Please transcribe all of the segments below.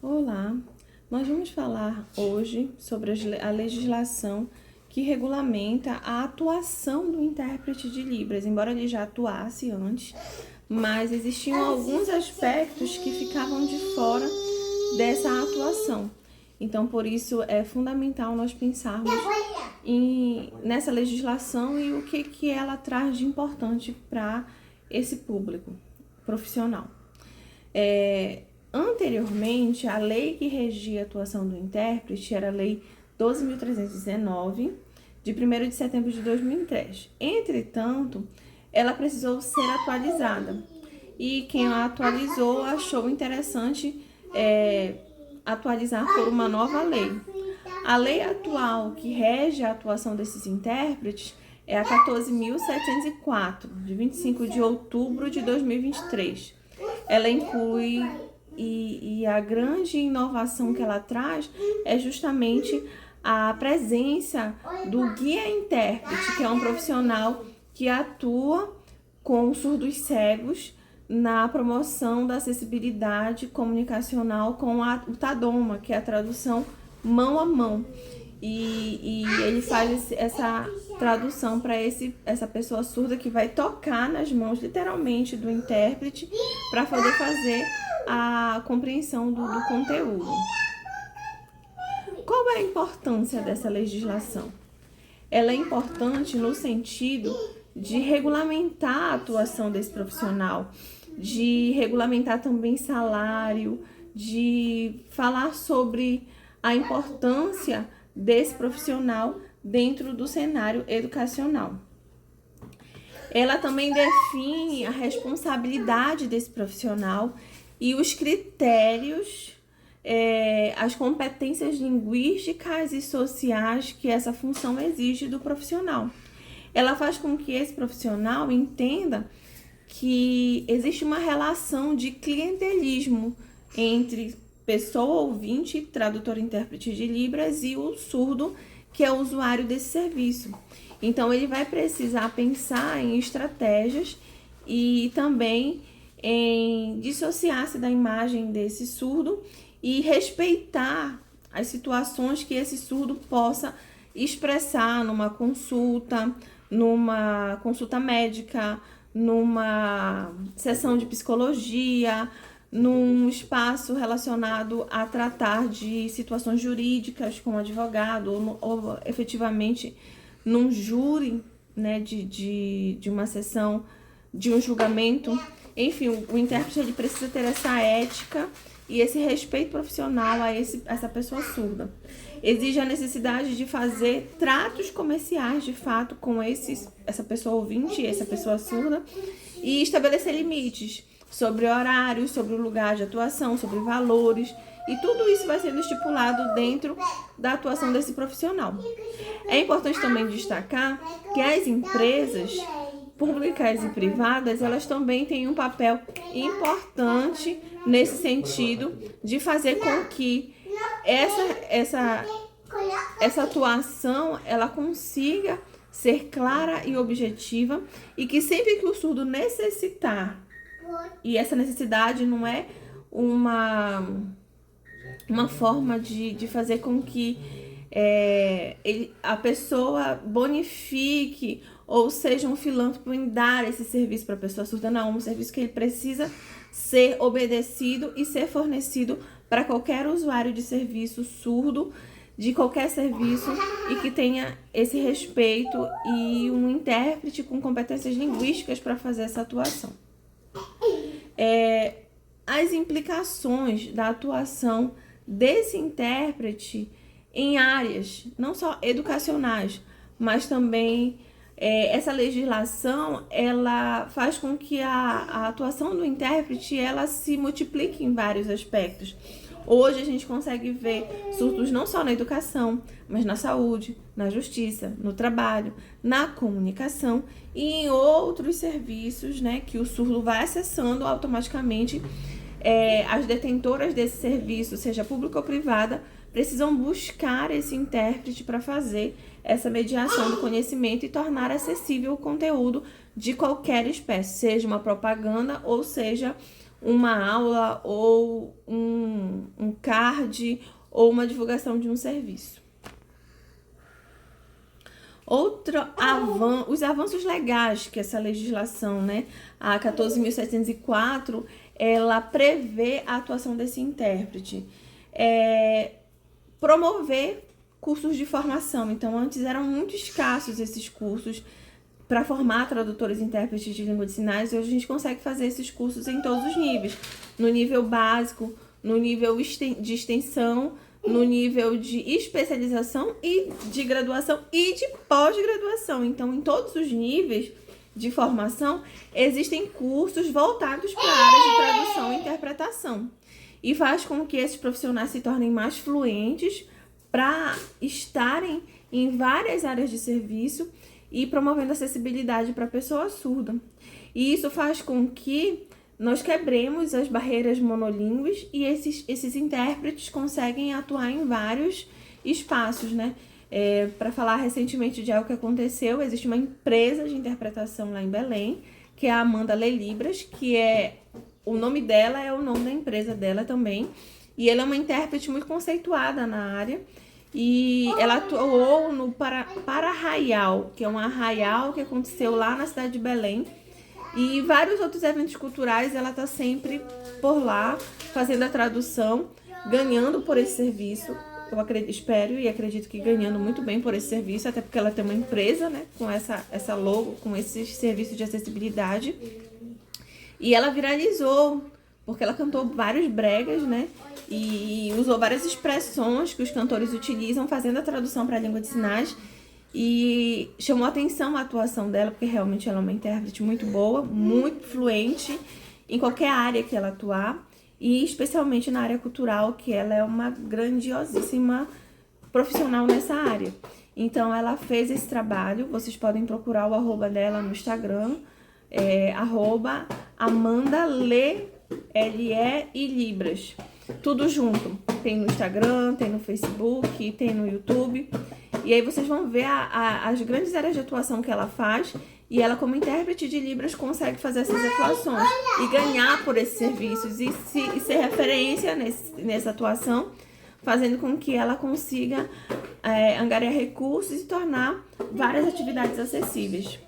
Olá, nós vamos falar hoje sobre a legislação que regulamenta a atuação do intérprete de Libras, embora ele já atuasse antes, mas existiam alguns aspectos que ficavam de fora dessa atuação. Então, por isso é fundamental nós pensarmos nessa legislação e o que ela traz de importante para esse público profissional. Anteriormente, a lei que regia a atuação do intérprete era a Lei 12.319, de 1º de setembro de 2003. Entretanto, ela precisou ser atualizada. E quem a atualizou achou interessante atualizar por uma nova lei. A lei atual que rege a atuação desses intérpretes é a 14.704, de 25 de outubro de 2023. Ela inclui, e a grande inovação que ela traz é justamente a presença do guia-intérprete, que é um profissional que atua com surdos cegos na promoção da acessibilidade comunicacional com o TADOMA, que é a tradução mão a mão. E ele faz essa tradução para essa pessoa surda que vai tocar nas mãos, literalmente, do intérprete para poder fazer a compreensão do conteúdo. Qual é a importância dessa legislação? Ela é importante no sentido de regulamentar a atuação desse profissional, de regulamentar também salário, de falar sobre a importância desse profissional dentro do cenário educacional. Ela também define a responsabilidade desse profissional e os critérios, as competências linguísticas e sociais que essa função exige do profissional. Ela faz com que esse profissional entenda que existe uma relação de clientelismo entre pessoa ouvinte, tradutor e intérprete de Libras, e o surdo, que é o usuário desse serviço. Então, ele vai precisar pensar em estratégias e também em dissociar-se da imagem desse surdo e respeitar as situações que esse surdo possa expressar numa consulta médica, numa sessão de psicologia, num espaço relacionado a tratar de situações jurídicas com advogado, ou efetivamente num júri, né, de uma sessão, de um julgamento. Enfim, o intérprete ele precisa ter essa ética e esse respeito profissional a essa pessoa surda. Exige a necessidade de fazer tratos comerciais, de fato, com essa pessoa ouvinte, essa pessoa surda, e estabelecer limites sobre horários, sobre o lugar de atuação, sobre valores, e tudo isso vai sendo estipulado dentro da atuação desse profissional. É importante também destacar que as empresas públicas e privadas, elas também têm um papel importante nesse sentido de fazer com que essa atuação ela consiga ser clara e objetiva, e que sempre que o surdo necessitar, e essa necessidade não é uma forma de fazer com que a pessoa bonifique ou seja um filântropo em dar esse serviço para a pessoa surda. Não, é um serviço que ele precisa ser obedecido e ser fornecido para qualquer usuário de serviço surdo, de qualquer serviço, e que tenha esse respeito e um intérprete com competências linguísticas para fazer essa atuação. As implicações da atuação desse intérprete em áreas não só educacionais, mas também essa legislação ela faz com que a atuação do intérprete ela se multiplique em vários aspectos. Hoje a gente consegue ver surdos não só na educação, mas na saúde, na justiça, no trabalho, na comunicação e em outros serviços, né, que o surdo vai acessando automaticamente. As detentoras desse serviço, seja pública ou privada, precisam buscar esse intérprete para fazer essa mediação do conhecimento e tornar acessível o conteúdo de qualquer espécie, seja uma propaganda ou seja uma aula ou um card ou uma divulgação de um serviço. Os avanços legais que essa legislação, né, a 14.704, ela prevê a atuação desse intérprete. Promover cursos de formação. Então, antes eram muito escassos esses cursos para formar tradutores e intérpretes de língua de sinais, e hoje a gente consegue fazer esses cursos em todos os níveis. No nível básico, no nível de extensão, no nível de especialização e de graduação e de pós-graduação. Então, em todos os níveis de formação, existem cursos voltados para a área de tradução e interpretação. E faz com que esses profissionais se tornem mais fluentes para estarem em várias áreas de serviço e promovendo acessibilidade para a pessoa surda. E isso faz com que nós quebremos as barreiras monolíngues e esses intérpretes conseguem atuar em vários espaços, né? Para falar recentemente de algo que aconteceu, existe uma empresa de interpretação lá em Belém, que é a Amanda Lê Libras, que o nome dela é o nome da empresa dela também, e ela é uma intérprete muito conceituada na área, e ela atuou no Para-Arraial, que é um arraial que aconteceu lá na cidade de Belém, e vários outros eventos culturais. Ela está sempre por lá, fazendo a tradução, ganhando por esse serviço. Eu espero e acredito que ganhando muito bem por esse serviço, até porque ela tem uma empresa, né, com essa logo, com esse serviço de acessibilidade. E ela viralizou, porque ela cantou vários bregas, né, e usou várias expressões que os cantores utilizam, fazendo a tradução para a língua de sinais. E chamou atenção a atuação dela, porque realmente ela é uma intérprete muito boa, muito fluente em qualquer área que ela atuar, e especialmente na área cultural, que ela é uma grandiosíssima profissional nessa área. Então, ela fez esse trabalho. Vocês podem procurar o arroba dela no Instagram, arroba Amanda Lê, L-E e Libras. Tudo junto. Tem no Instagram, tem no Facebook, tem no YouTube. E aí vocês vão ver as grandes áreas de atuação que ela faz. E ela, como intérprete de Libras, consegue fazer essas atuações e ganhar por esses serviços e ser referência nessa atuação, fazendo com que ela consiga angariar recursos e tornar várias atividades acessíveis.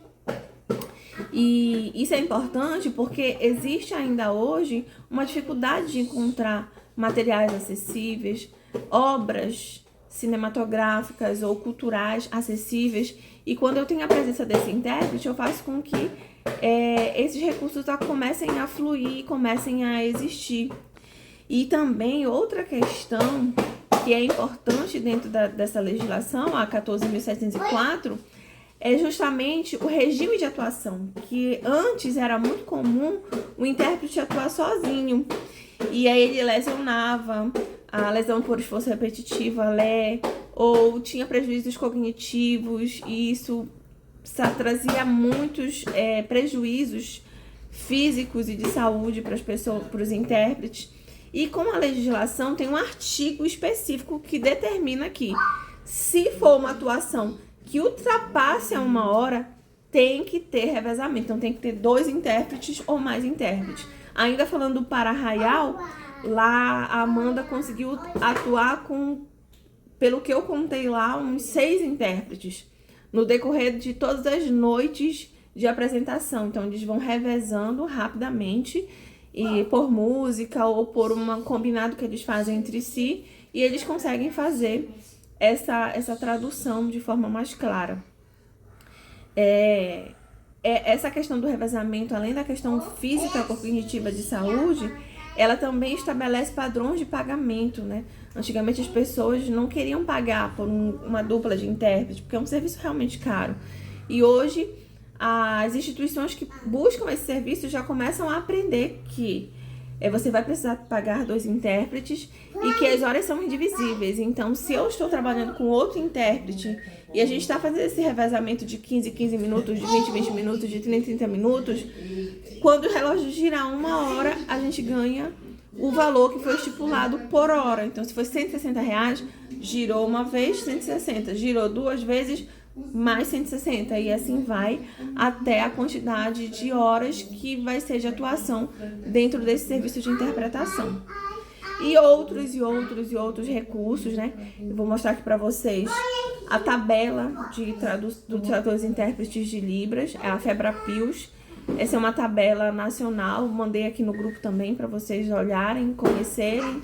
E isso é importante porque existe ainda hoje uma dificuldade de encontrar materiais acessíveis, obras cinematográficas ou culturais acessíveis. E quando eu tenho a presença desse intérprete, eu faço com que esses recursos comecem a fluir, comecem a existir. E também outra questão que é importante dentro dessa legislação, a 14.704, é justamente o regime de atuação, que antes era muito comum o intérprete atuar sozinho. E aí ele lesionava, a lesão por esforço repetitivo, ou tinha prejuízos cognitivos, e isso trazia muitos prejuízos físicos e de saúde para as pessoas, para os intérpretes. E com a legislação tem um artigo específico que determina que, se for uma atuação que ultrapasse a 1 hora, tem que ter revezamento. Então tem que ter 2 intérpretes ou mais intérpretes. Ainda falando do Para-Arraial, lá a Amanda conseguiu atuar com, pelo que eu contei lá, uns 6 intérpretes no decorrer de todas as noites de apresentação. Então eles vão revezando rapidamente, e por música ou por um combinado que eles fazem entre si, e eles conseguem fazer essa tradução de forma mais clara. Essa questão do revezamento, além da questão física cognitiva de saúde, ela também estabelece padrões de pagamento, né? Antigamente as pessoas não queriam pagar por uma dupla de intérprete, porque é um serviço realmente caro. E hoje as instituições que buscam esse serviço já começam a aprender que você vai precisar pagar 2 intérpretes e que as horas são indivisíveis. Então, se eu estou trabalhando com outro intérprete e a gente está fazendo esse revezamento de 15 minutos, de 20 minutos, de 30 minutos, quando o relógio girar 1 hora, a gente ganha o valor que foi estipulado por hora. Então, se for R$160, girou uma vez, 160. Girou 2 vezes, mais 160, e assim vai até a quantidade de horas que vai ser de atuação dentro desse serviço de interpretação. e outros recursos, né? Eu vou mostrar aqui para vocês a tabela do tradutores e intérpretes de Libras, é a FEBRAPILS. Essa é uma tabela nacional, mandei aqui no grupo também para vocês olharem, conhecerem,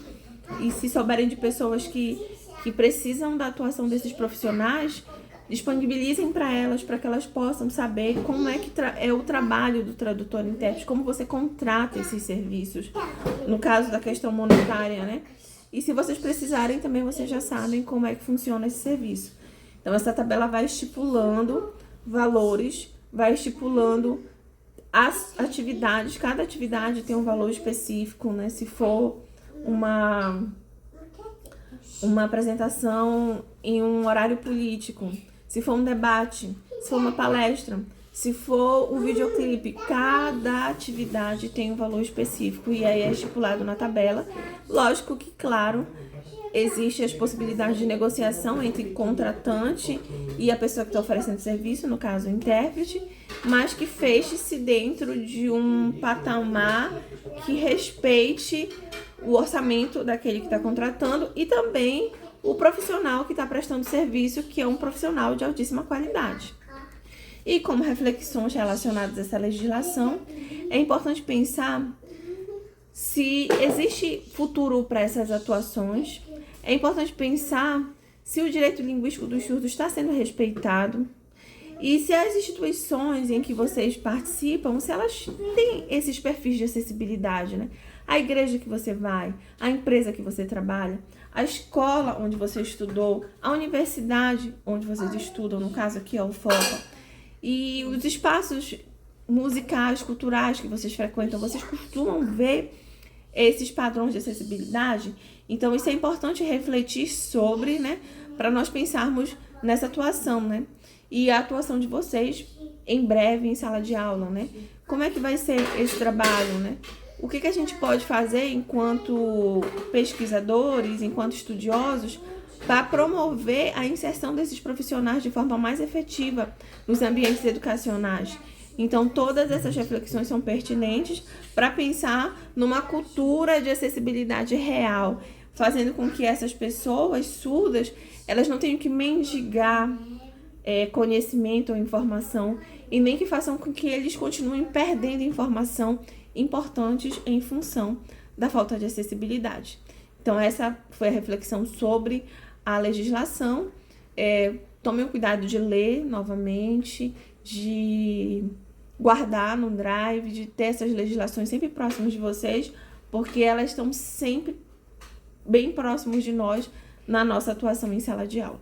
e se souberem de pessoas que precisam da atuação desses profissionais, disponibilizem para elas, para que elas possam saber como é que é o trabalho do tradutor e intérprete, como você contrata esses serviços, no caso da questão monetária, né? E se vocês precisarem também, vocês já sabem como é que funciona esse serviço. Então, essa tabela vai estipulando valores, vai estipulando as atividades, cada atividade tem um valor específico, né? Se for uma apresentação em um horário político, se for um debate, se for uma palestra, se for um videoclipe, cada atividade tem um valor específico e aí é estipulado na tabela. Lógico que, claro, existem as possibilidades de negociação entre contratante e a pessoa que está oferecendo serviço, no caso o intérprete, mas que feche-se dentro de um patamar que respeite o orçamento daquele que está contratando e também o profissional que está prestando serviço, que é um profissional de altíssima qualidade. E como reflexões relacionadas a essa legislação, é importante pensar se existe futuro para essas atuações, é importante pensar se o direito linguístico dos surdos está sendo respeitado e se as instituições em que vocês participam, se elas têm esses perfis de acessibilidade, né? A igreja que você vai, a empresa que você trabalha, a escola onde você estudou, a universidade onde vocês estudam, no caso aqui é o FOPA, e os espaços musicais, culturais que vocês frequentam, vocês costumam ver esses padrões de acessibilidade? Então, isso é importante refletir sobre, né, para nós pensarmos nessa atuação, né? E a atuação de vocês em breve em sala de aula, né? Como é que vai ser esse trabalho, né? O que a gente pode fazer enquanto pesquisadores, enquanto estudiosos, para promover a inserção desses profissionais de forma mais efetiva nos ambientes educacionais? Então, todas essas reflexões são pertinentes para pensar numa cultura de acessibilidade real, fazendo com que essas pessoas surdas, elas não tenham que mendigar conhecimento ou informação, e nem que façam com que eles continuem perdendo informação importantes em função da falta de acessibilidade. Então, essa foi a reflexão sobre a legislação. Tomem o cuidado de ler novamente, de guardar no drive, de ter essas legislações sempre próximas de vocês, porque elas estão sempre bem próximas de nós na nossa atuação em sala de aula.